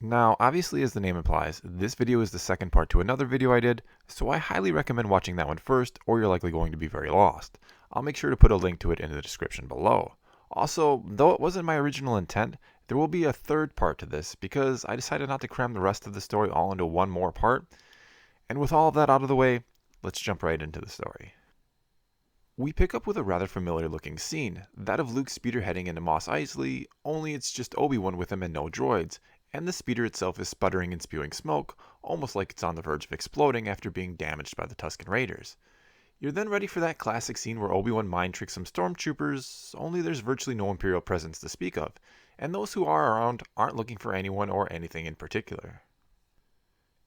Now, obviously as the name implies, this video is the second part to another video I did, so I highly recommend watching that one first or you're likely going to be very lost. I'll make sure to put a link to it in the description below. Also, though it wasn't my original intent, there will be a third part to this because I decided not to cram the rest of the story all into one more part. And with all of that out of the way, let's jump right into the story. We pick up with a rather familiar looking scene, that of Luke speederheading into Mos Eisley, only it's just Obi-Wan with him and no droids, and the speeder itself is sputtering and spewing smoke, almost like it's on the verge of exploding after being damaged by the Tusken Raiders. You're then ready for that classic scene where Obi-Wan mind tricks some stormtroopers, only there's virtually no Imperial presence to speak of, and those who are around aren't looking for anyone or anything in particular.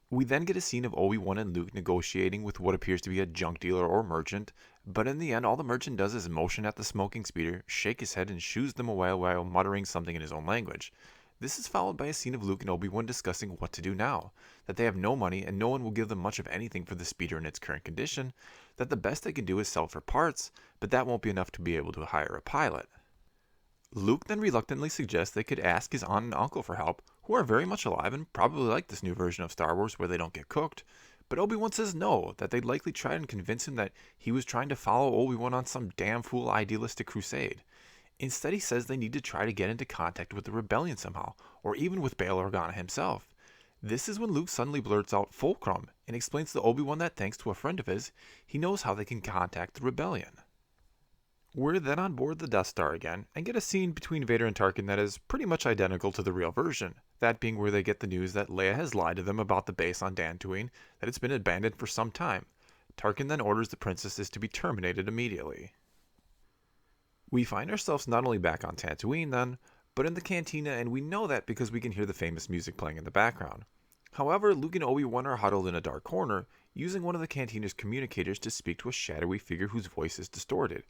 We then get a scene of Obi-Wan and Luke negotiating with what appears to be a junk dealer or merchant, but in the end all the merchant does is motion at the smoking speeder, shake his head and shoos them away while muttering something in his own language. This is followed by a scene of Luke and Obi-Wan discussing what to do now, that they have no money and no one will give them much of anything for the speeder in its current condition, that the best they can do is sell for parts, but that won't be enough to be able to hire a pilot. Luke then reluctantly suggests they could ask his aunt and uncle for help, who are very much alive and probably like this new version of Star Wars where they don't get cooked, but Obi-Wan says no, that they'd likely try and convince him that he was trying to follow Obi-Wan on some damn fool idealistic crusade. Instead he says they need to try to get into contact with the rebellion somehow, or even with Bail Organa himself. This is when Luke suddenly blurts out Fulcrum and explains to Obi-Wan that thanks to a friend of his, he knows how they can contact the rebellion. We're then on board the Death Star again, and get a scene between Vader and Tarkin that is pretty much identical to the real version, that being where they get the news that Leia has lied to them about the base on Tatooine, that it's been abandoned for some time. Tarkin then orders the princesses to be terminated immediately. We find ourselves not only back on Tatooine then, but in the cantina, and we know that because we can hear the famous music playing in the background. However, Luke and Obi-Wan are huddled in a dark corner, using one of the cantina's communicators to speak to a shadowy figure whose voice is distorted.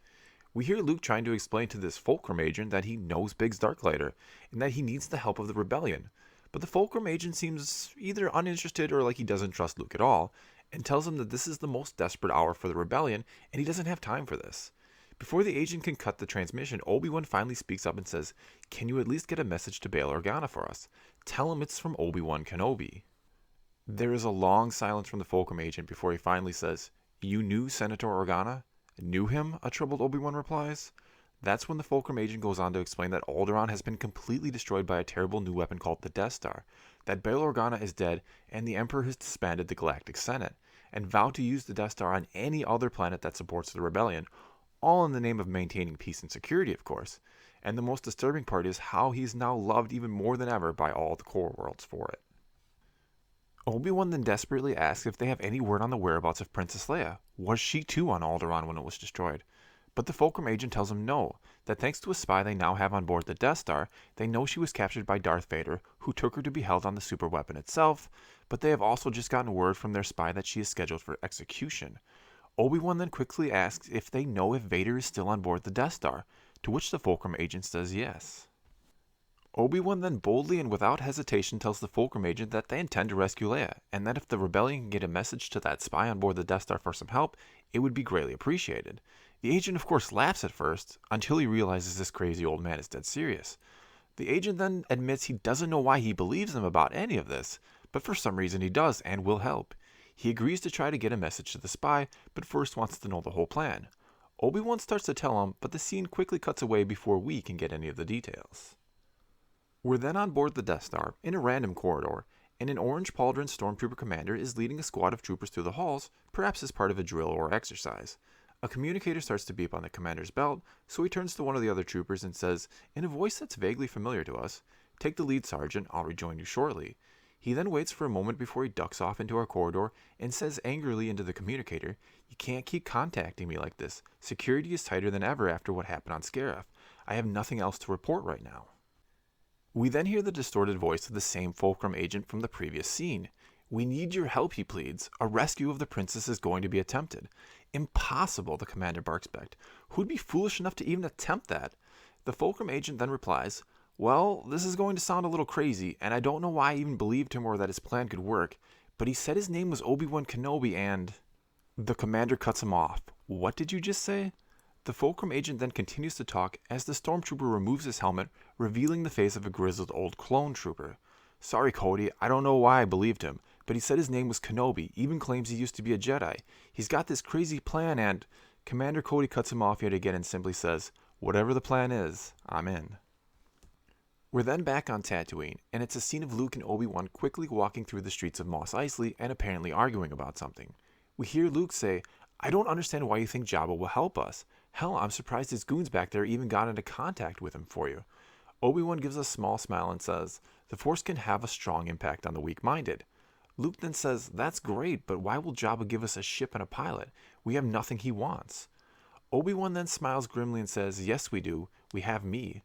We hear Luke trying to explain to this Fulcrum agent that he knows Biggs Darklighter, and that he needs the help of the rebellion. But the Fulcrum agent seems either uninterested or like he doesn't trust Luke at all, and tells him that this is the most desperate hour for the rebellion, and he doesn't have time for this. Before the agent can cut the transmission, Obi-Wan finally speaks up and says, "Can you at least get a message to Bail Organa for us? Tell him it's from Obi-Wan Kenobi." There is a long silence from the Fulcrum agent before he finally says, "You knew Senator Organa?" "Knew him?" a troubled Obi-Wan replies. That's when the Fulcrum agent goes on to explain that Alderaan has been completely destroyed by a terrible new weapon called the Death Star, that Bail Organa is dead, and the Emperor has disbanded the Galactic Senate, and vowed to use the Death Star on any other planet that supports the rebellion, all in the name of maintaining peace and security, of course. And the most disturbing part is how he's now loved even more than ever by all the core worlds for it. Obi-Wan then desperately asks if they have any word on the whereabouts of Princess Leia. Was she too on Alderaan when it was destroyed? But the Fulcrum agent tells him no, that thanks to a spy they now have on board the Death Star, they know she was captured by Darth Vader, who took her to be held on the superweapon itself, but they have also just gotten word from their spy that she is scheduled for execution. Obi-Wan then quickly asks if they know if Vader is still on board the Death Star, to which the Fulcrum agent says yes. Obi-Wan then boldly and without hesitation tells the Fulcrum agent that they intend to rescue Leia, and that if the rebellion can get a message to that spy on board the Death Star for some help, it would be greatly appreciated. The agent of course laughs at first, until he realizes this crazy old man is dead serious. The agent then admits he doesn't know why he believes them about any of this, but for some reason he does and will help. He agrees to try to get a message to the spy, but first wants to know the whole plan. Obi-Wan starts to tell him, but the scene quickly cuts away before we can get any of the details. We're then on board the Death Star, in a random corridor, and an orange pauldron stormtrooper commander is leading a squad of troopers through the halls, perhaps as part of a drill or exercise. A communicator starts to beep on the commander's belt, so he turns to one of the other troopers and says, in a voice that's vaguely familiar to us, "Take the lead, Sergeant, I'll rejoin you shortly." He then waits for a moment before he ducks off into our corridor and says angrily into the communicator, "You can't keep contacting me like this. Security is tighter than ever after what happened on Scarif. I have nothing else to report right now." We then hear the distorted voice of the same Fulcrum agent from the previous scene. "We need your help," he pleads. "A rescue of the princess is going to be attempted." "Impossible," the commander barks back. "Who'd be foolish enough to even attempt that?" The Fulcrum agent then replies, "Well, this is going to sound a little crazy, and I don't know why I even believed him or that his plan could work, but he said his name was Obi-Wan Kenobi and—" The commander cuts him off. "What did you just say?" The Fulcrum agent then continues to talk as the stormtrooper removes his helmet, revealing the face of a grizzled old clone trooper. Sorry, Cody, I don't know why I believed him, but he said his name was Kenobi, even claims he used to be a Jedi. He's got this crazy plan and... Commander Cody cuts him off yet again and simply says, whatever the plan is, I'm in. We're then back on Tatooine, and it's a scene of Luke and Obi-Wan quickly walking through the streets of Mos Eisley and apparently arguing about something. We hear Luke say, I don't understand why you think Jabba will help us. Hell, I'm surprised his goons back there even got into contact with him for you. Obi-Wan gives a small smile and says, the Force can have a strong impact on the weak-minded. Luke then says, that's great, but why will Jabba give us a ship and a pilot? We have nothing he wants. Obi-Wan then smiles grimly and says, yes we do, we have me.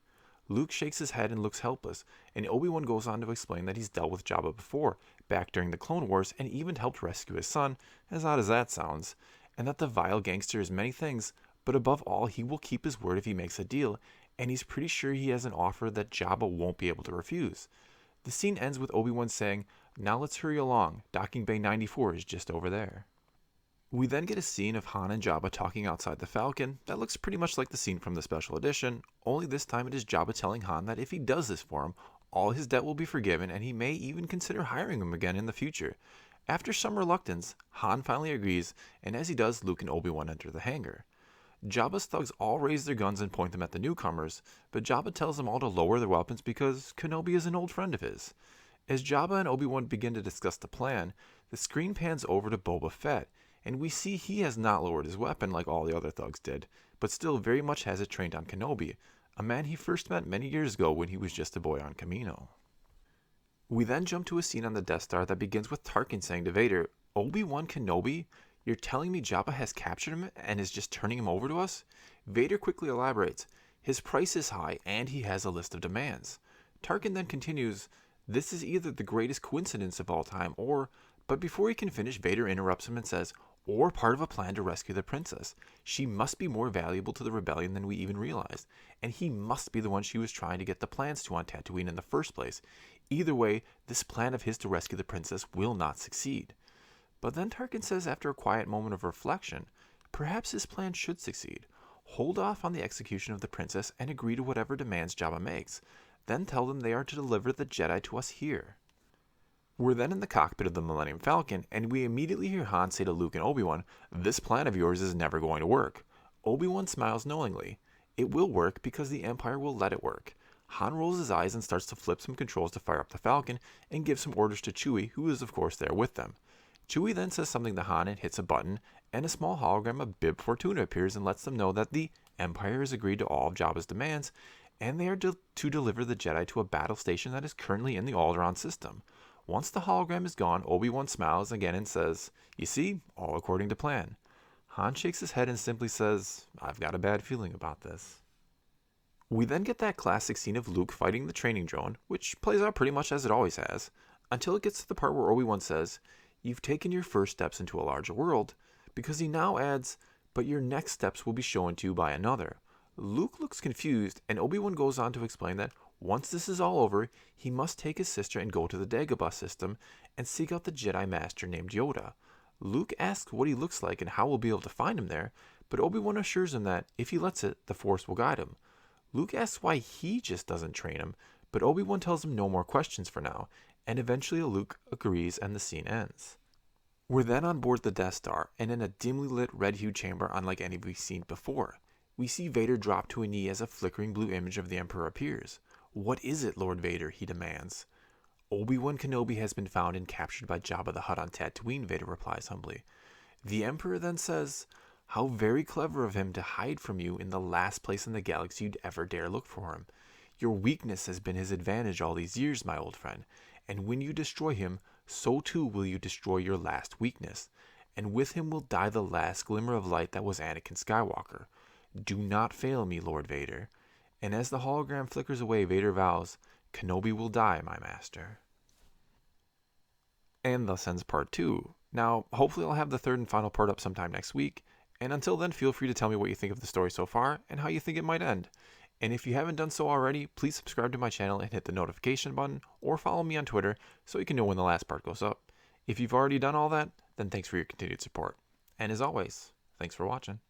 Luke shakes his head and looks helpless, and Obi-Wan goes on to explain that he's dealt with Jabba before, back during the Clone Wars, and even helped rescue his son, as odd as that sounds, and that the vile gangster is many things, but above all he will keep his word if he makes a deal, and he's pretty sure he has an offer that Jabba won't be able to refuse. The scene ends with Obi-Wan saying, now let's hurry along, Docking Bay 94 is just over there. We then get a scene of Han and Jabba talking outside the Falcon that looks pretty much like the scene from the special edition, only this time it is Jabba telling Han that if he does this for him, all his debt will be forgiven and he may even consider hiring him again in the future. After some reluctance, Han finally agrees, and as he does, Luke and Obi-Wan enter the hangar. Jabba's thugs all raise their guns and point them at the newcomers, but Jabba tells them all to lower their weapons because Kenobi is an old friend of his. As Jabba and Obi-Wan begin to discuss the plan, the screen pans over to Boba Fett, and we see he has not lowered his weapon like all the other thugs did, but still very much has it trained on Kenobi, a man he first met many years ago when he was just a boy on Kamino. We then jump to a scene on the Death Star that begins with Tarkin saying to Vader, Obi-Wan Kenobi? You're telling me Jabba has captured him and is just turning him over to us? Vader quickly elaborates, his price is high and he has a list of demands. Tarkin then continues, this is either the greatest coincidence of all time or... But before he can finish, Vader interrupts him and says, or part of a plan to rescue the princess. She must be more valuable to the rebellion than we even realized, and he must be the one she was trying to get the plans to on Tatooine in the first place. Either way, this plan of his to rescue the princess will not succeed. But then Tarkin says after a quiet moment of reflection, perhaps his plan should succeed. Hold off on the execution of the princess and agree to whatever demands Jabba makes. Then tell them they are to deliver the Jedi to us here. We're then in the cockpit of the Millennium Falcon, and we immediately hear Han say to Luke and Obi-Wan, this plan of yours is never going to work. Obi-Wan smiles knowingly. It will work because the Empire will let it work. Han rolls his eyes and starts to flip some controls to fire up the Falcon, and gives some orders to Chewie, who is of course there with them. Chewie then says something to Han and hits a button, and a small hologram of Bib Fortuna appears and lets them know that the Empire has agreed to all of Jabba's demands, and they are to deliver the Jedi to a battle station that is currently in the Alderaan system. Once the hologram is gone, Obi-Wan smiles again and says, you see, all according to plan. Han shakes his head and simply says, I've got a bad feeling about this. We then get that classic scene of Luke fighting the training drone, which plays out pretty much as it always has, until it gets to the part where Obi-Wan says, you've taken your first steps into a larger world, because he now adds, but your next steps will be shown to you by another. Luke looks confused, and Obi-Wan goes on to explain that once this is all over, he must take his sister and go to the Dagobah system and seek out the Jedi Master named Yoda. Luke asks what he looks like and how we'll be able to find him there, but Obi-Wan assures him that, if he lets it, the Force will guide him. Luke asks why he just doesn't train him, but Obi-Wan tells him no more questions for now, and eventually Luke agrees and the scene ends. We're then on board the Death Star, and in a dimly lit red-hued chamber unlike any we've seen before. We see Vader drop to a knee as a flickering blue image of the Emperor appears. What is it, Lord Vader? He demands. Obi-Wan Kenobi has been found and captured by Jabba the Hutt on Tatooine, Vader replies humbly. The Emperor then says, how very clever of him to hide from you in the last place in the galaxy you'd ever dare look for him. Your weakness has been his advantage all these years, my old friend, and when you destroy him, so too will you destroy your last weakness, and with him will die the last glimmer of light that was Anakin Skywalker. Do not fail me, Lord Vader. And as the hologram flickers away, Vader vows, Kenobi will die, my master. And thus ends part 2. Now, hopefully I'll have the third and final part up sometime next week, and until then feel free to tell me what you think of the story so far, and how you think it might end. And if you haven't done so already, please subscribe to my channel and hit the notification button, or follow me on Twitter so you can know when the last part goes up. If you've already done all that, then thanks for your continued support. And as always, thanks for watching.